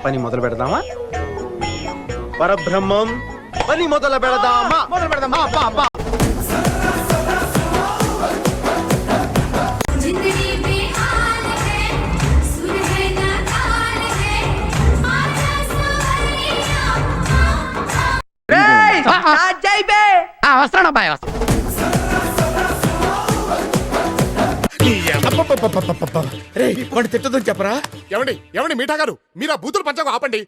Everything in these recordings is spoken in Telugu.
పని మొదలు పెడదామా? పరబ్రహ్మం పని మొదలు పెడదామా? మొదలు పెడదామా? వస్తాను అబ్బాయి. వాడు తిట్టదని చెప్పరా? ఏమండి మీఠా గారు, మీరు ఆ బూతులు పంచకు ఆపండి.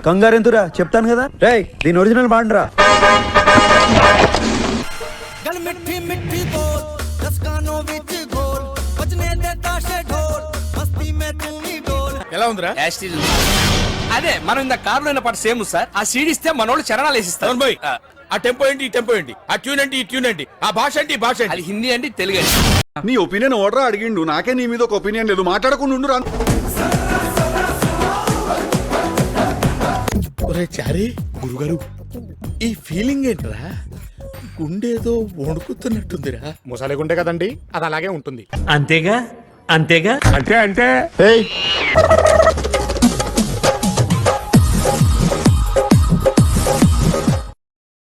కంగారెంతురా చెప్తాను కదా. రేయ్ దీని ఒరిజినల్ బాండ్రా. ఎలా ఉందిరా? అదే మనం ఇంత కారులో పాటు సేమ్ సార్. ఆ సీడ్ ఇస్తే మనోళ్ళు చరణాలు వేసిస్తారు. ఆ టెంపో ఏంటి, ఈ టెంపో ఏంటి, ఆ ట్యూన్ ఏంటి, ఈ ట్యూన్ ఏంటి, ఆ భాష ఏంటి, ఈ భాష అది హిందీ అండి, తెలుగు అండి. నీ ఒపీనియన్ ఓడరా అడిగిండు, నాకే నీ మీద ఒక ఒపీనియన్ లేదు. మాట్లాడకుండా ఉండు రా. ఒరే చారీ, గురుగారు ఈ ఫీలింగ్ ఏంట్రా? గుండేదో వణుకుతున్నట్టుందిరా. ముసలి గుండె కదండి, అది అలాగే ఉంటుంది. అంతేగా అంతేగా అంటే